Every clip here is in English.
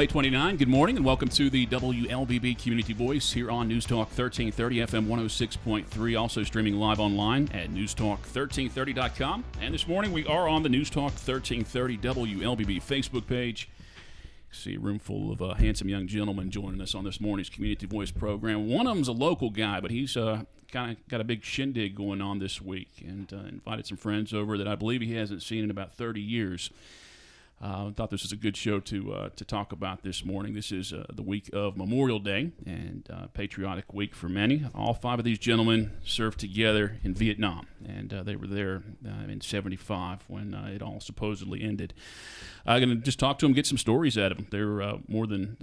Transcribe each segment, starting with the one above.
8:29. Good morning and welcome to the WLBB Community Voice here on News Talk 1330 FM 106.3. Also streaming live online at newstalk1330.com. And this morning we are on the News Talk 1330 WLBB Facebook page. See a room full of handsome young gentlemen joining us on this morning's Community Voice program. One of them's a local guy, but he's kind of got a big shindig going on this week and invited some friends over that I believe he hasn't seen in about 30 years. I thought this was a good show to talk about this morning. This is the week of Memorial Day and patriotic week for many. All five of these gentlemen served together in Vietnam, and they were there in 75 when it all supposedly ended. I'm going to just talk to them, get some stories out of them. They're more than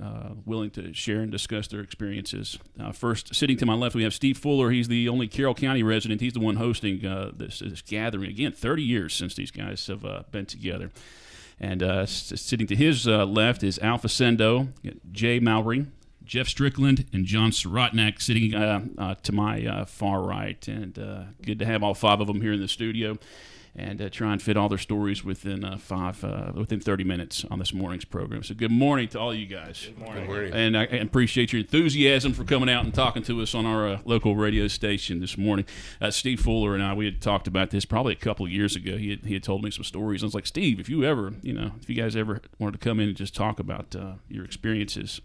willing to share and discuss their experiences. First, sitting to my left, we have Steve Fuller. He's the only Carroll County resident. He's the one hosting this gathering. Again, 30 years since these guys have been together. And sitting to his left is Al Facendo, Jay Mowry, Jeff Strickland, and John Sirotnak sitting to my far right. And good to have all five of them here in the studio and try and fit all their stories within 30 minutes on this morning's program. So good morning to all you guys. Good morning. Good morning. And I appreciate your enthusiasm for coming out and talking to us on our local radio station this morning. Steve Fuller and I, we had talked about this probably a couple of years ago. He had told me some stories. I was like, Steve, if you guys ever wanted to come in and just talk about your experiences,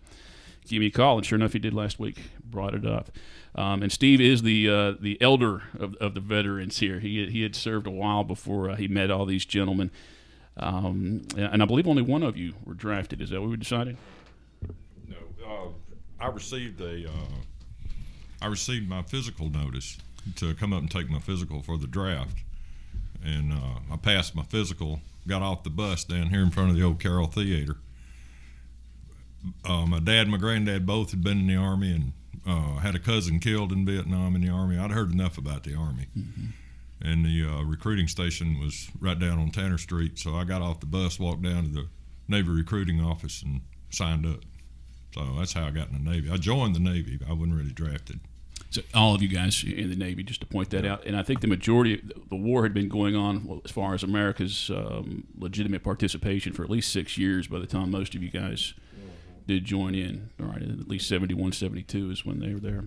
give me a call. And sure enough, he did last week. Brought it up. And Steve is the elder of the veterans here. He had served a while before he met all these gentlemen. And I believe only one of you were drafted. Is that what we decided? No. I received my physical notice to come up and take my physical for the draft. And I passed my physical, got off the bus down here in front of the old Carroll Theater. My dad and my granddad both had been in the Army and had a cousin killed in Vietnam in the Army. I'd heard enough about the Army. Mm-hmm. And the recruiting station was right down on Tanner Street. So I got off the bus, walked down to the Navy recruiting office, and signed up. So that's how I got in the Navy. I joined the Navy. I wasn't really drafted. So all of you guys in the Navy, just to point that out. And I think the majority of the war had been going on as far as America's legitimate participation for at least 6 years by the time most of you guys did join in. All right, at least 71, 72 is when they were there.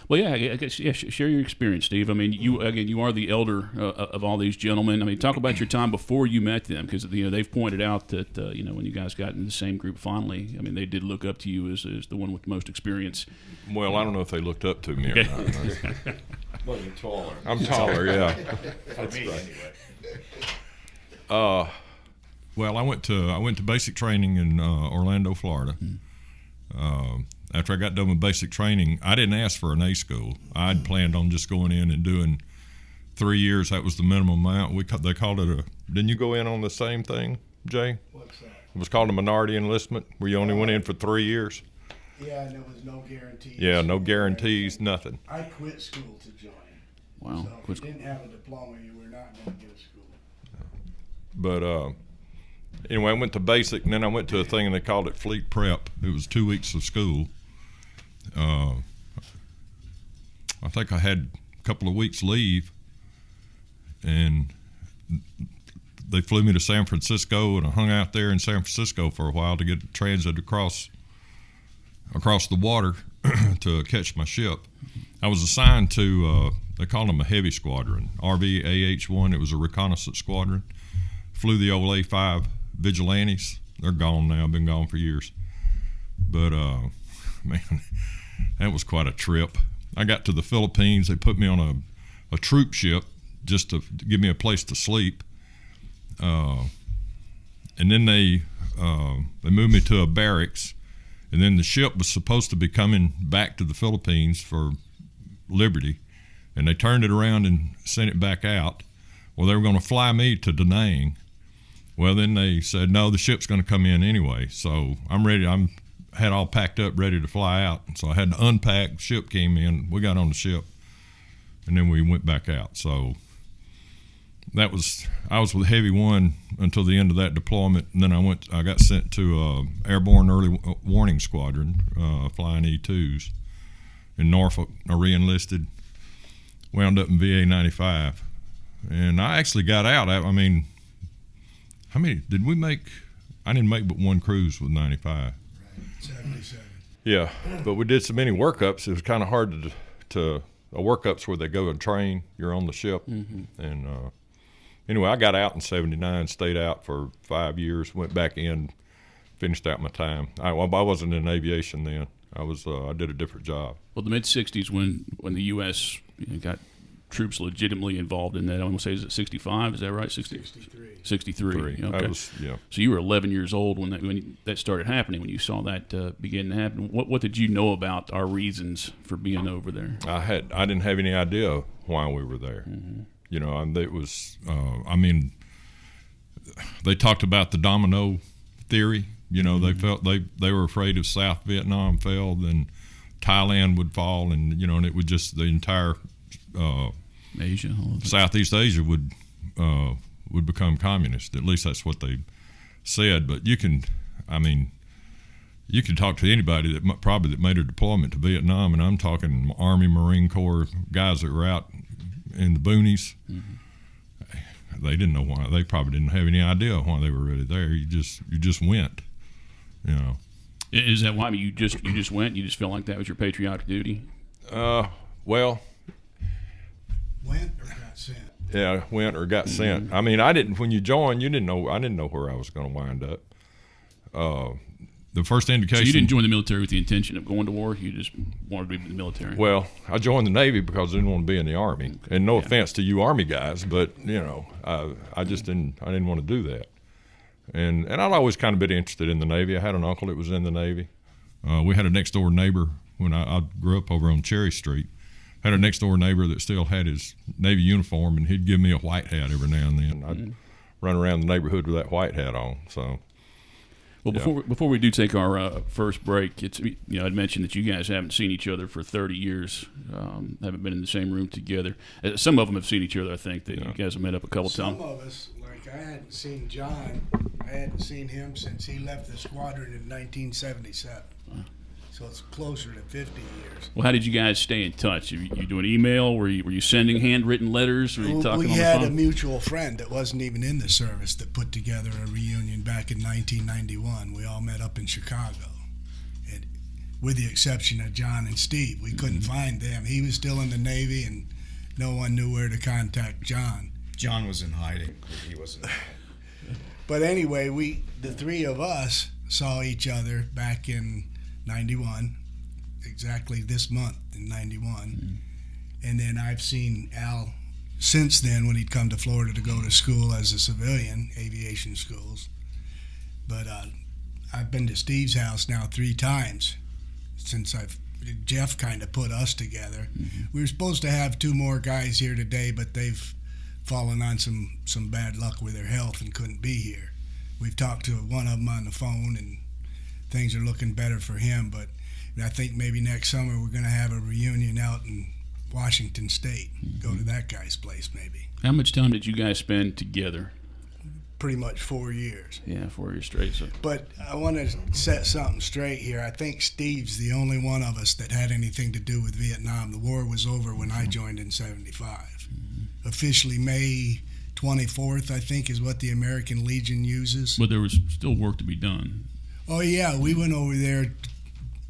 Well, yeah, I guess, share your experience, Steve. I mean, you are the elder of all these gentlemen. I mean, talk about your time before you met them, because they've pointed out that when you guys got in the same group finally, I mean, they did look up to you as the one with the most experience. Well, I don't know if they looked up to me or not. Well, you're taller. I'm taller, yeah. That's me, right. Anyway. Well, I went to basic training in Orlando, Florida. After I got done with basic training, I didn't ask for an A school. I'd planned on just going in and doing 3 years. That was the minimum amount. They called it didn't you go in on the same thing, Jay? What's that? It was called a minority enlistment, where you only went in for 3 years. Yeah, and there was no guarantees. Yeah, no guarantees, nothing. I quit school to join. Wow. So if you didn't have a diploma, you were not going to get a school. But anyway, I went to basic, and then I went to a thing, and they called it fleet prep. It was 2 weeks of school. I think I had a couple of weeks leave, and they flew me to San Francisco, and I hung out there in San Francisco for a while to get transit across the water to catch my ship. I was assigned to, they called them a heavy squadron, RVAH-1. It was a reconnaissance squadron. Flew the old A-5 Vigilantes. They're gone now, been gone for years. But, man, that was quite a trip. I got to the Philippines. They put me on a troop ship just to give me a place to sleep. And then they moved me to a barracks. And then the ship was supposed to be coming back to the Philippines for Liberty. And they turned it around and sent it back out. Well, they were going to fly me to Da Nang. Well, then they said, no, the ship's going to come in anyway. So I'm ready. Had all packed up, ready to fly out. So I had to unpack. Ship came in. We got on the ship, and then we went back out. So I was with Heavy 1 until the end of that deployment, and then I got sent to Airborne Early Warning Squadron, flying E-2s in Norfolk. I re-enlisted, wound up in VA 95, and I actually got out. I mean, how many did we make? I didn't make but one cruise with 95. Right. 77. Yeah, but we did so many workups. It was kind of hard to workups where they go and train. You're on the ship, and anyway, I got out in '79, stayed out for 5 years, went back in, finished out my time. I wasn't in aviation then. I did a different job. Well, the mid '60s when the U.S. Got troops legitimately involved in that. I want to say, is it 65? Is that right? 63. 63. Okay. Yeah. So you were 11 years old when that started happening. When you saw that begin to happen, what did you know about our reasons for being over there? I didn't have any idea why we were there. You know, and it was. They talked about the domino theory. You know, they felt they were afraid if South Vietnam fell, then Thailand would fall, and and it would just the entire Asia, Southeast Asia would become communist. At least that's what they said. But you can talk to anybody that probably made a deployment to Vietnam, and I'm talking Army, Marine Corps guys that were out in the boonies. They didn't know why. They probably didn't have any idea why they were really there. You just went. Is that why you just went? You just felt like that was your patriotic duty? Well. Went or got sent? Yeah, went or got sent. I mean, I didn't. When you joined, I didn't know where I was going to wind up. The first indication. So you didn't join the military with the intention of going to war. You just wanted to be in the military. Well, I joined the Navy because I didn't want to be in the Army. Okay. And no offense to you Army guys, but I just didn't. I didn't want to do that. And I'd always kind of been interested in the Navy. I had an uncle that was in the Navy. We had a next door neighbor when I grew up over on Cherry Street. Had a next door neighbor that still had his Navy uniform, and he'd give me a white hat every now and then. I'd run around the neighborhood with that white hat on. So, well, before we do take our first break, it's I'd mentioned that you guys haven't seen each other for 30 years, haven't been in the same room together. Some of them have seen each other. I think that you guys have met up a couple times. Some of us, like I hadn't seen John. I hadn't seen him since he left the squadron in 1977. So it's closer to 50 years. Well, how did you guys stay in touch? You doing email? Were you sending handwritten letters? Were you talking we on the had phone? a mutual friend that wasn't even in the service that put together a reunion back in 1991. We all met up in Chicago, and with the exception of John and Steve. We couldn't find them. He was still in the Navy, and no one knew where to contact John. John was in hiding. He wasn't. But anyway, the three of us saw each other back in 91, exactly this month in 91. And then I've seen Al since then when he'd come to Florida to go to school as a civilian, aviation schools. But I've been to Steve's house now 3 times since Jeff kind of put us together. We were supposed to have 2 more guys here today, but they've fallen on some bad luck with their health and couldn't be here. We've talked to one of them on the phone, and things are looking better for him, but I think maybe next summer we're going to have a reunion out in Washington State. Go to that guy's place maybe. How much time did you guys spend together? Pretty much 4 years. Yeah, 4 years straight. So. But I want to set something straight here. I think Steve's the only one of us that had anything to do with Vietnam. The war was over when I joined in 75. Officially May 24th, I think, is what the American Legion uses. But there was still work to be done. Oh, yeah, we went over there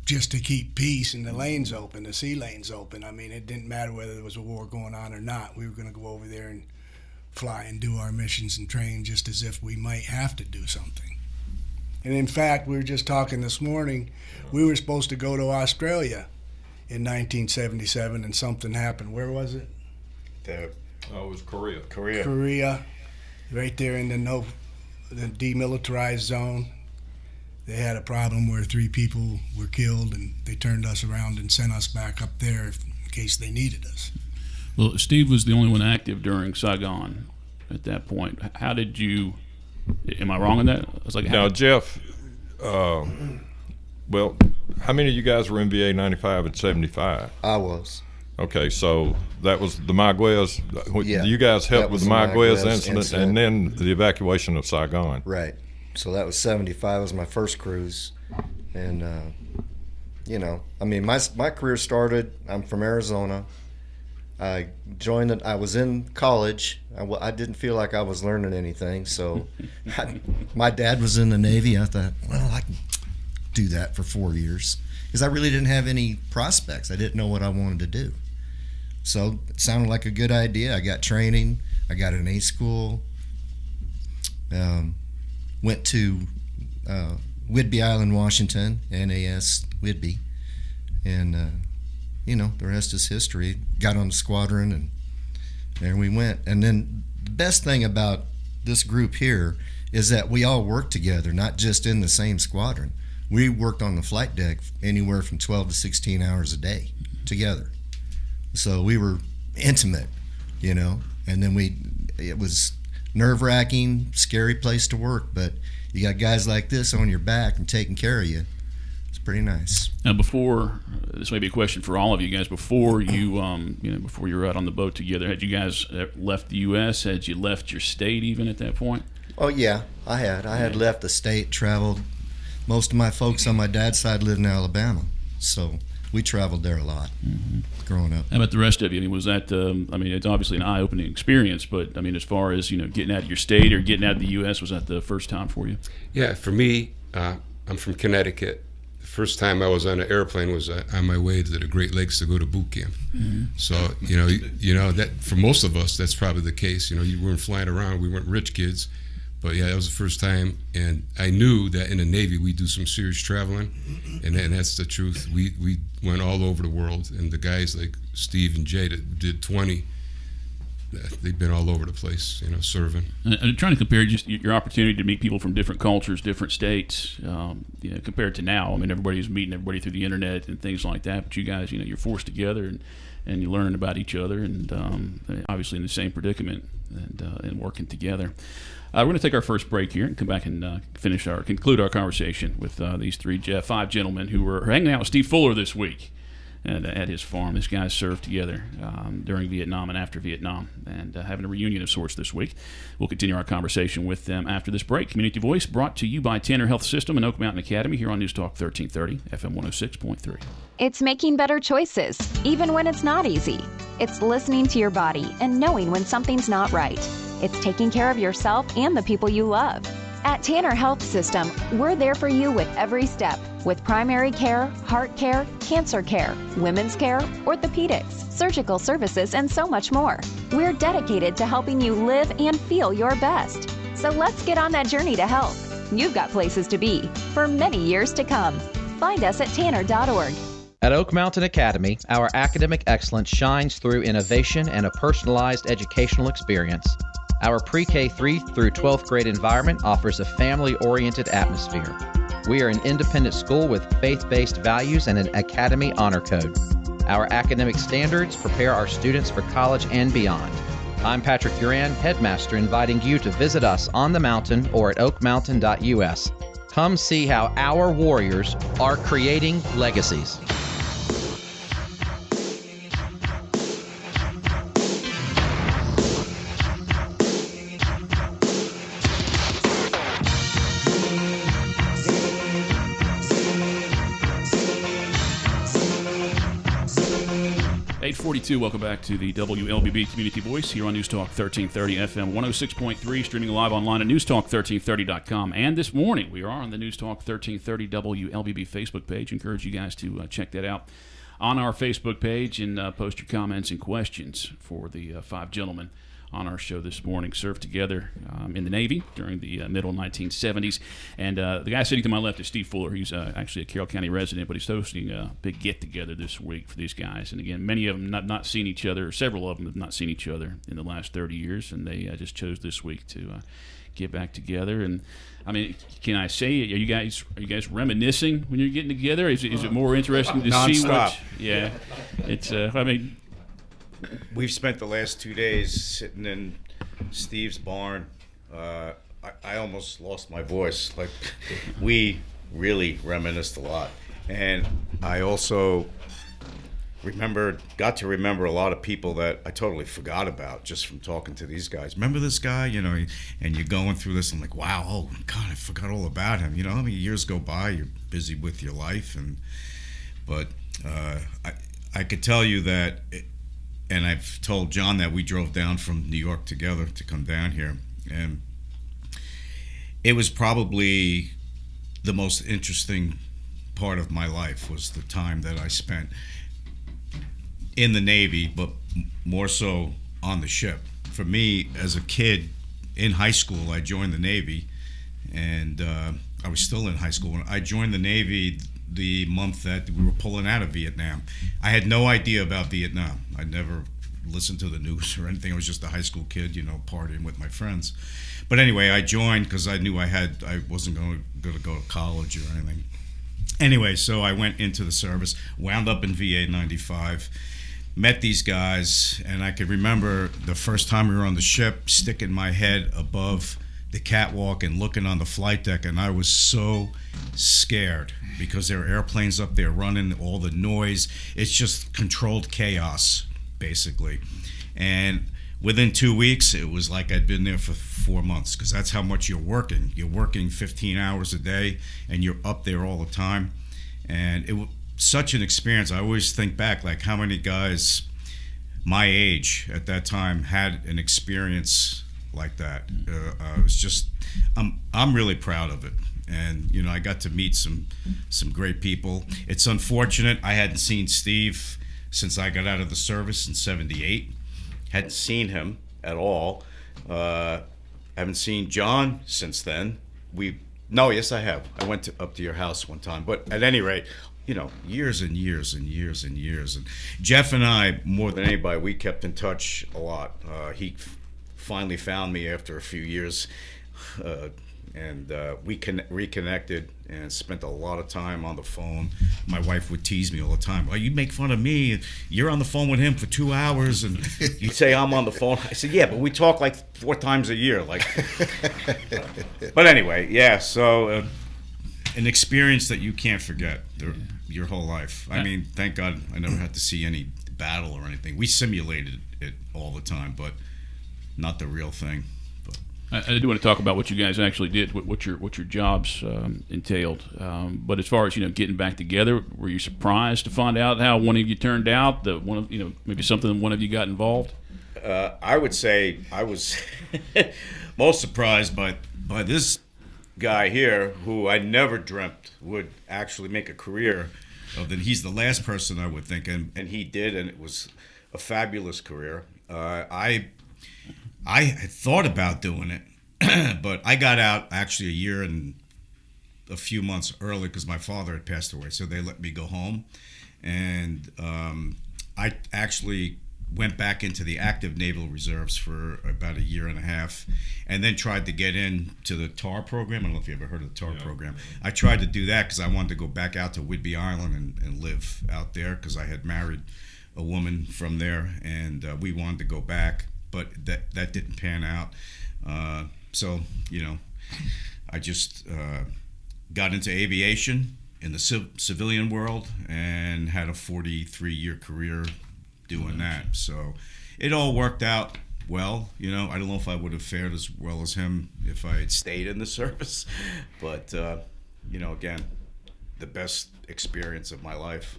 just to keep peace and the lanes open, the sea lanes open. I mean, it didn't matter whether there was a war going on or not. We were going to go over there and fly and do our missions and train just as if we might have to do something. And in fact, we were just talking this morning, we were supposed to go to Australia in 1977 and something happened. Where was it? It was Korea. Korea, right there in the demilitarized zone. They had a problem where 3 people were killed, and they turned us around and sent us back up there in case they needed us. Well, Steve was the only one active during Saigon at that point. How did you? Am I wrong in that? I was like, now, Jeff. Well, how many of you guys were in VA 95 and 75? I was. Okay, so that was the Maguez. Yeah, you guys helped with the Maguez incident and then the evacuation of Saigon. Right. So that was 75. Was my first cruise, and I mean, my career started. I'm from Arizona. I joined it. I was in college. I didn't feel like I was learning anything, so my dad was in the Navy. I thought, well, I can do that for 4 years because I really didn't have any prospects. I didn't know what I wanted to do. So it sounded like a good idea. I got training. I got an A school. Went to Whidbey Island, Washington, NAS Whidbey, and the rest is history. Got on the squadron, and there we went. And then the best thing about this group here is that we all work together, not just in the same squadron. We worked on the flight deck anywhere from 12 to 16 hours a day together. So we were intimate, and then it was nerve-wracking, scary place to work, but you got guys like this on your back and taking care of you. It's pretty nice. Now, this may be a question for all of you guys. Before you, before you were out on the boat together, had you guys left the U.S.? Had you left your state even at that point? Oh yeah, I had left the state, traveled. Most of my folks on my dad's side lived in Alabama, so we traveled there a lot growing up. How about the rest of you? I mean, was that? It's obviously an eye-opening experience, but as far as getting out of your state or getting out of the U.S., was that the first time for you? Yeah, for me, I'm from Connecticut. The first time I was on an airplane was on my way to the Great Lakes to go to boot camp. So that for most of us, that's probably the case. You weren't flying around. We weren't rich kids. But yeah, that was the first time, and I knew that in the Navy we do some serious traveling, and that's the truth. We went all over the world, and the guys like Steve and Jay that did 20, they've been all over the place, serving. I'm trying to compare just your opportunity to meet people from different cultures, different states, compared to now. I mean, everybody's meeting everybody through the internet and things like that, but you guys, you're forced together and you're learning about each other, and obviously in the same predicament and working together. We're going to take our first break here and come back and conclude our conversation with these five gentlemen who were hanging out with Steve Fuller this week at his farm. These guys served together during Vietnam and after Vietnam, and having a reunion of sorts this week. We'll continue our conversation with them after this break. Community Voice brought to you by Tanner Health System and Oak Mountain Academy here on News Talk 1330, FM 106.3. It's making better choices, even when it's not easy. It's listening to your body and knowing when something's not right. It's taking care of yourself and the people you love. At Tanner Health System, we're there for you with every step, with primary care, heart care, cancer care, women's care, orthopedics, surgical services, and so much more. We're dedicated to helping you live and feel your best. So let's get on that journey to health. You've got places to be for many years to come. Find us at tanner.org. At Oak Mountain Academy, our academic excellence shines through innovation and a personalized educational experience. Our pre-K 3 through 12th grade environment offers a family-oriented atmosphere. We are an independent school with faith-based values and an Academy Honor Code. Our academic standards prepare our students for college and beyond. I'm Patrick Duran, headmaster, inviting you to visit us on the mountain or at oakmountain.us. Come see how our warriors are creating legacies. Welcome back to the WLBB Community Voice here on News Talk 1330 FM 106.3, streaming live online at newstalk1330.com. And this morning we are on the News Talk 1330 WLBB Facebook page. Encourage you guys to check that out on our Facebook page and post your comments and questions for the five gentlemen on our show this morning. Served together in the Navy during the middle 1970s. And the guy sitting to my left is Steve Fuller. He's actually a Carroll County resident, but he's hosting a big get-together this week for these guys. And again, many of them not seen each other, or several of them have not seen each other in the last 30 years, and they just chose this week to get back together. And I mean, can I say, are you guys reminiscing when you're getting together? Is it more interesting to see what? Yeah, it's. We've spent the last 2 days sitting in Steve's barn. I almost lost my voice. Like, we really reminisced a lot. And I also got to remember a lot of people that I totally forgot about just from talking to these guys. Remember this guy, and you're going through this, and I'm like, wow, oh God, I forgot all about him. How many years go by, you're busy with your life, but I could tell you that and I've told John that we drove down from New York together to come down here, and it was probably the most interesting part of my life was the time that I spent in the Navy, but more so on the ship. For me, as a kid in high school, I joined the Navy, and I was still in high school when I joined the Navy the month that we were pulling out of Vietnam. I had no idea about Vietnam. I never listened to the news or anything. I was just a high school kid, partying with my friends. But anyway, I joined because I knew I wasn't going to go to college or anything. Anyway, so I went into the service, wound up in VA 95, met these guys, and I could remember the first time we were on the ship, sticking my head above the catwalk and looking on the flight deck, and I was so scared because there were airplanes up there running, all the noise. It's just controlled chaos, basically. And within 2 weeks, it was like I'd been there for 4 months, because that's how much you're working. You're working 15 hours a day, and you're up there all the time. And it was such an experience. I always think back, like, how many guys my age at that time had an experience like that. It was just, I'm really proud of it. And, I got to meet some great people. It's unfortunate I hadn't seen Steve since I got out of the service in '78. Hadn't seen him at all. Haven't seen John since then. Yes, I have. I went up to your house one time. But at any rate, years and years and years and years. And Jeff and I, more than anybody, we kept in touch a lot. He finally found me after a few years, and we reconnected and spent a lot of time on the phone. My wife would tease me all the time. Well, you make fun of me. You're on the phone with him for 2 hours, and you say I'm on the phone. I said, yeah, but we talk like 4 times a year. But anyway, yeah. So an experience that you can't forget your whole life. I mean, thank God I never had to see any battle or anything. We simulated it all the time, but not the real thing. I do want to talk about what you guys actually did, what your jobs entailed. But as far as getting back together, were you surprised to find out how one of you turned out? Maybe something one of you got involved. I would say I was most surprised by this guy here, who I never dreamt would actually make a career of it. He's the last person I would think, and he did, and it was a fabulous career. I had thought about doing it, but I got out actually a year and a few months early because my father had passed away, so they let me go home. And I actually went back into the active naval reserves for about a year and a half, and then tried to get into the TAR program. I don't know if you ever heard of the TAR program. I tried to do that because I wanted to go back out to Whidbey Island and live out there, because I had married a woman from there, and we wanted to go back. But that didn't pan out. So, I just got into aviation in the civilian world and had a 43-year career doing that. So it all worked out well. I don't know if I would have fared as well as him if I had stayed in the service. But, again, the best experience of my life.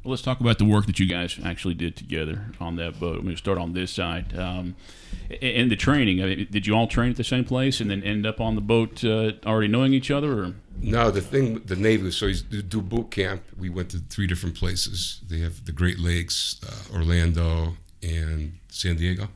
Well, let's talk about the work that you guys actually did together on that boat. I'm going to start on this side. And the training, did you all train at the same place and then end up on the boat already knowing each other? Or? No, the Navy, so you do boot camp. We went to 3 different places. They have the Great Lakes, Orlando, and San Diego.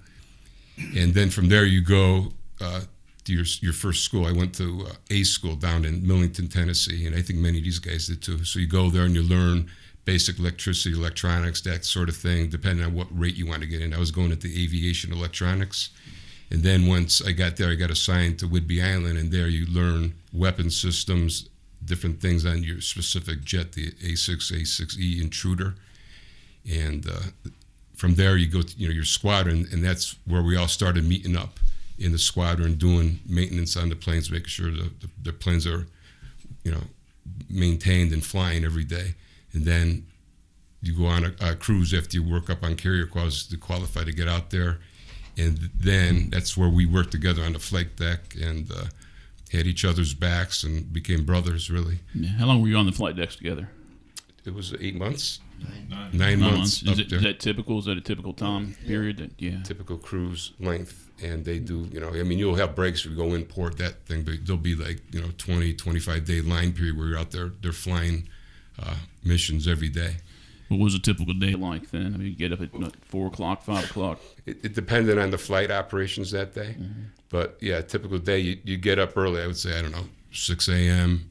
And then from there you go to your first school. I went to A school down in Millington, Tennessee, and I think many of these guys did too. So you go there and you learn basic electricity, electronics, that sort of thing, depending on what rate you want to get in. I was going into aviation electronics. And then once I got there, I got assigned to Whidbey Island, and there you learn weapon systems, different things on your specific jet, the A6, A6E Intruder. And from there you go to your squadron, and that's where we all started meeting up in the squadron, doing maintenance on the planes, making sure the planes are maintained and flying every day. And then you go on a cruise after you work up on carrier quals to qualify to get out there. And then that's where we worked together on the flight deck and had each other's backs and became brothers, really. How long were you on the flight decks together? it was 8 months. 9 9 months. months. Up there. Is that typical? Is that a typical time period? Yeah. Typical cruise length, and they do, you'll have breaks if you go in port, that thing, but there'll be 20, 25 day line period where you're out there, they're flying missions every day. What was a typical day like then? I mean, you get up at 4 o'clock, 5 o'clock? It depended on the flight operations that day, but yeah, a typical day, you get up early, I would say, 6 a.m.,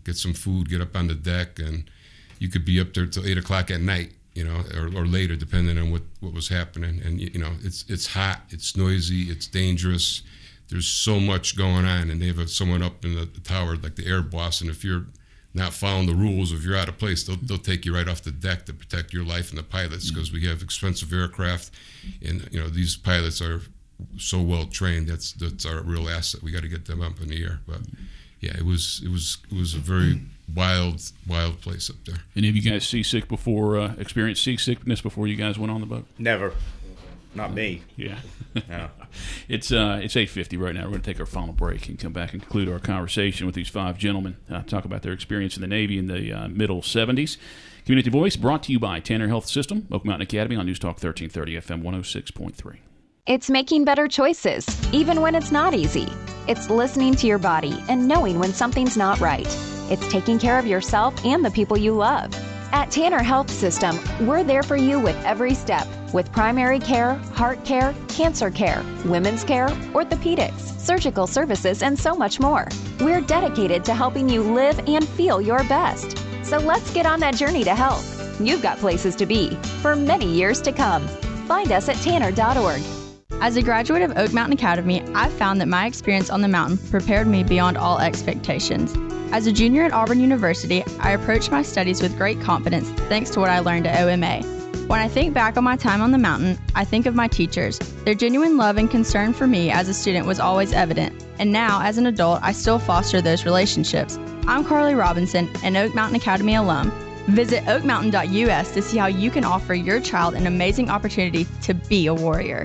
get some food, get up on the deck, and you could be up there till 8 o'clock at night, or later, depending on what was happening. And it's hot, it's noisy, it's dangerous. There's so much going on, and they have someone up in the tower, like the air boss. And if you're not following the rules, if you're out of place, they'll take you right off the deck to protect your life and the pilots, because we have expensive aircraft, and these pilots are so well trained. That's our real asset. We got to get them up in the air. But yeah, it was a very wild place up there. Any of you guys seasick before, experienced seasickness before you guys went on the boat? Never. Not me. Yeah. No. It's 8:50 right now. We're going to take our final break and come back and conclude our conversation with these 5 gentlemen. Talk about their experience in the Navy in the middle 70s. Community Voice brought to you by Tanner Health System, Oak Mountain Academy on News Talk 1330 FM 106.3. It's making better choices, even when it's not easy. It's listening to your body and knowing when something's not right. It's taking care of yourself and the people you love. At Tanner Health System, we're there for you with every step, with primary care, heart care, cancer care, women's care, orthopedics, surgical services, and so much more. We're dedicated to helping you live and feel your best. So let's get on that journey to health. You've got places to be for many years to come. Find us at tanner.org. As a graduate of Oak Mountain Academy, I've found that my experience on the mountain prepared me beyond all expectations. As a junior at Auburn University, I approached my studies with great confidence thanks to what I learned at OMA. When I think back on my time on the mountain, I think of my teachers. Their genuine love and concern for me as a student was always evident, and now, as an adult, I still foster those relationships. I'm Carly Robinson, an Oak Mountain Academy alum. Visit oakmountain.us to see how you can offer your child an amazing opportunity to be a warrior.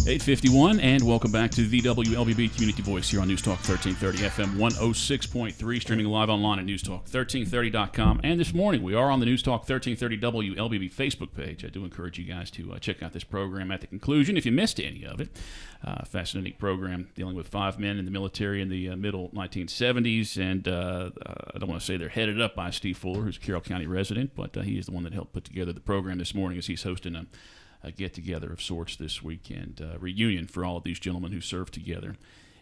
.51, and welcome back to the WLBB Community Voice here on News Talk 1330 FM 106.3, streaming live online at newstalk1330.com. And this morning we are on the News Talk 1330 WLBB Facebook page. I do encourage you guys to check out this program at the conclusion if you missed any of it. Fascinating program dealing with 5 men in the military in the middle 1970s, and I don't want to say they're headed up by Steve Fuller, who's a Carroll County resident, but he is the one that helped put together the program this morning as he's hosting a get-together of sorts this weekend, reunion for all of these gentlemen who served together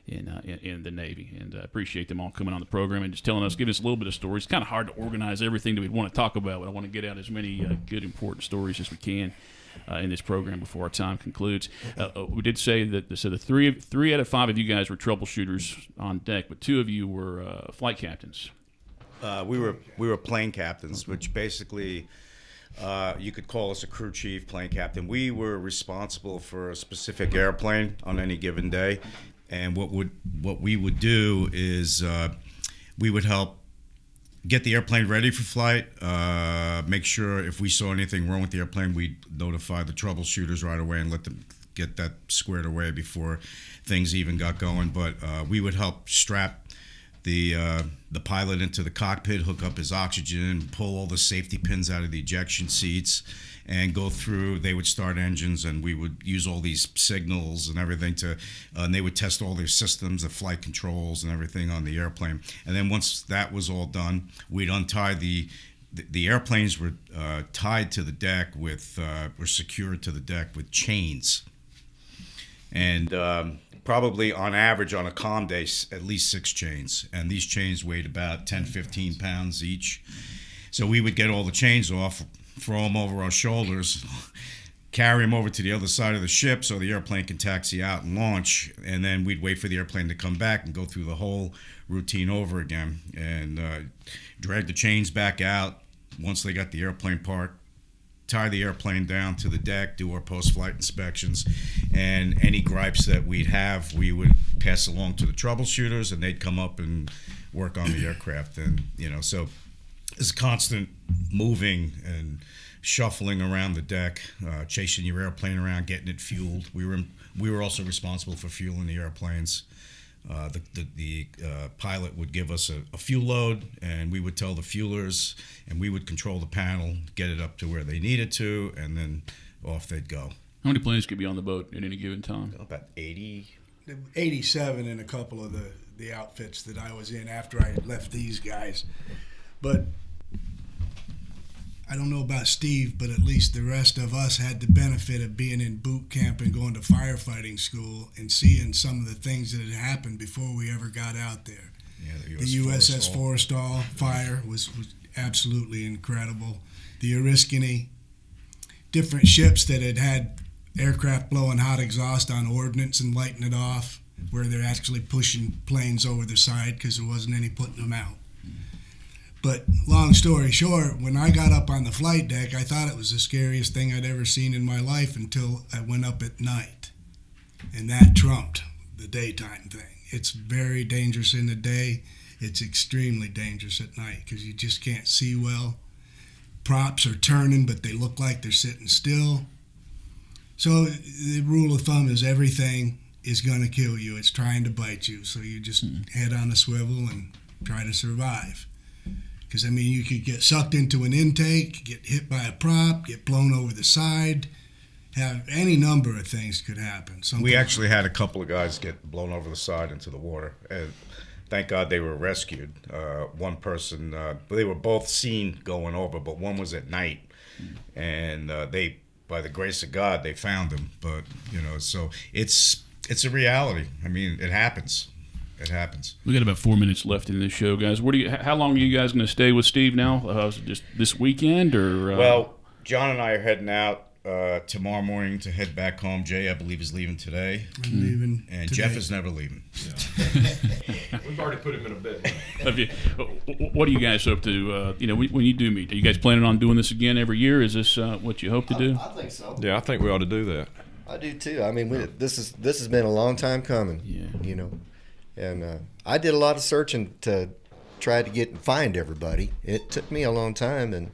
in the Navy. And I appreciate them all coming on the program and just telling us, giving us a little bit of stories. It's kind of hard to organize everything that we want to talk about, but I want to get out as many good, important stories as we can in this program before our time concludes. We did say that the three out of 5 of you guys were troubleshooters on deck, but 2 of you were flight captains. We were plane captains, which basically you could call us a crew chief, plane captain. We were responsible for a specific airplane on any given day, and what we would do is we would help get the airplane ready for flight, make sure if we saw anything wrong with the airplane, we'd notify the troubleshooters right away and let them get that squared away before things even got going. But we would help strap the pilot into the cockpit, hook up his oxygen, pull all the safety pins out of the ejection seats, and go through. They would start engines, and we would use all these signals and everything and they would test all their systems, the flight controls and everything on the airplane. And then once that was all done, we'd untie the airplanes were tied to the deck were secured to the deck with chains. And probably on average on a calm day, at least 6 chains. And these chains weighed about 10, 15 pounds each. So we would get all the chains off, throw them over our shoulders, carry them over to the other side of the ship so the airplane can taxi out and launch. And then we'd wait for the airplane to come back and go through the whole routine over again and drag the chains back out once they got the airplane parked. Tie the airplane down to the deck, do our post-flight inspections, and any gripes that we'd have, we would pass along to the troubleshooters, and they'd come up and work on the aircraft. And so it's constant moving and shuffling around the deck, chasing your airplane around, getting it fueled. We were also responsible for fueling the airplanes. The pilot would give us a fuel load, and we would tell the fuelers, and we would control the panel, get it up to where they needed to, and then off they'd go. How many planes could be on the boat at any given time? About 80. 87 in a couple of the outfits that I was in after I left these guys. But I don't know about Steve, but at least the rest of us had the benefit of being in boot camp and going to firefighting school and seeing some of the things that had happened before we ever got out there. Yeah, the USS Forrestal fire was absolutely incredible. The Oriskany, different ships that had aircraft blowing hot exhaust on ordnance and lighting it off, where they're actually pushing planes over the side because there wasn't any putting them out. But long story short, when I got up on the flight deck, I thought it was the scariest thing I'd ever seen in my life until I went up at night. And that trumped the daytime thing. It's very dangerous in the day. It's extremely dangerous at night because you just can't see well. Props are turning, but they look like they're sitting still. So the rule of thumb is everything is going to kill you. It's trying to bite you. So you just head on a swivel and try to survive. Because, I mean, you could get sucked into an intake, get hit by a prop, get blown over the side. Have any number of things could happen. We actually had a couple of guys get blown over the side into the water. And thank God they were rescued. One person, they were both seen going over, but one was at night. And they... by the grace of God, they found him. But, so it's a reality. I mean, it happens. It happens. We got about 4 minutes left in this show, guys. How long are you guys going to stay with Steve now? Is it just this weekend? Or Well, John and I are heading out tomorrow morning to head back home. Jay, I believe, is leaving today. I'm leaving And today. Jeff is never leaving. We've already put him in a bed. What do you guys hope to, when you do meet, are you guys planning on doing this again every year? Is this what you hope to do? I think so. Yeah, I think we ought to do that. I do too. I mean, this has been a long time coming. Yeah. And I did a lot of searching to try to find everybody. It took me a long time, and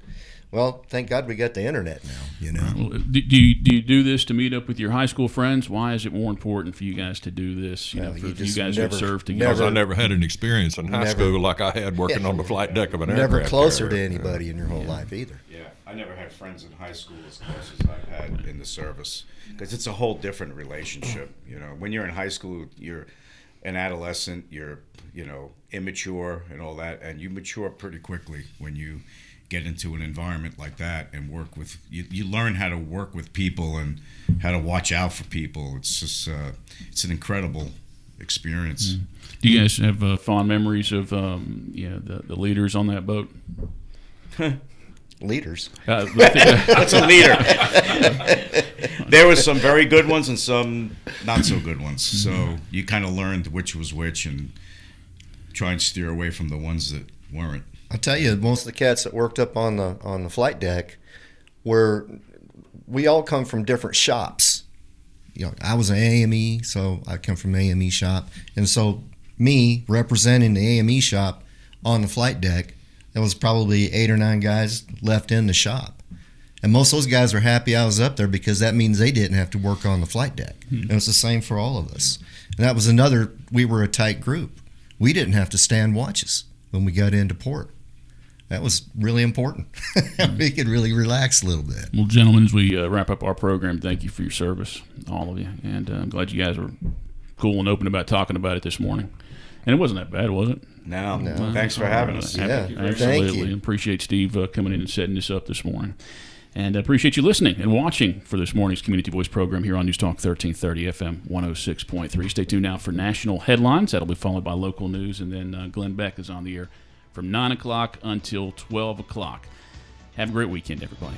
well, thank God we got the internet now. Well, do you do this to meet up with your high school friends? Why is it more important for you guys to do this? For you guys who serve together. Because I never had an experience in high school like I had working on the flight deck of an aircraft. Never closer to anybody in your whole life either. Yeah, I never had friends in high school as close as I've had in the service. Because it's a whole different relationship. When you're in high school, you're an adolescent, you're, immature and all that, and you mature pretty quickly when you get into an environment like that and work with, you learn how to work with people and how to watch out for people. It's just, it's an incredible experience. Do you guys have fond memories of, the leaders on that boat? Leaders? What's a leader? There were some very good ones and some not so good ones. So you kind of learned which was which and try and steer away from the ones that weren't. I'll tell you, most of the cats that worked up on the flight deck we all come from different shops. I was an AME, so I come from an AME shop. And so me representing the AME shop on the flight deck, there was probably 8 or 9 guys left in the shop. And most of those guys were happy I was up there because that means they didn't have to work on the flight deck. And it's the same for all of us. And that was we were a tight group. We didn't have to stand watches when we got into port. That was really important. We could really relax a little bit. Well, gentlemen, as we wrap up our program, thank you for your service, all of you. And I'm glad you guys were cool and open about talking about it this morning. And it wasn't that bad, was it? No. Thanks for having us. Yeah, absolutely. thank you. Appreciate Steve coming in and setting this up this morning. And I appreciate you listening and watching for this morning's Community Voice program here on News Talk 1330 FM 106.3. Stay tuned now for national headlines. That'll be followed by local news. And then Glenn Beck is on the air from 9 o'clock until 12 o'clock. Have a great weekend, everybody.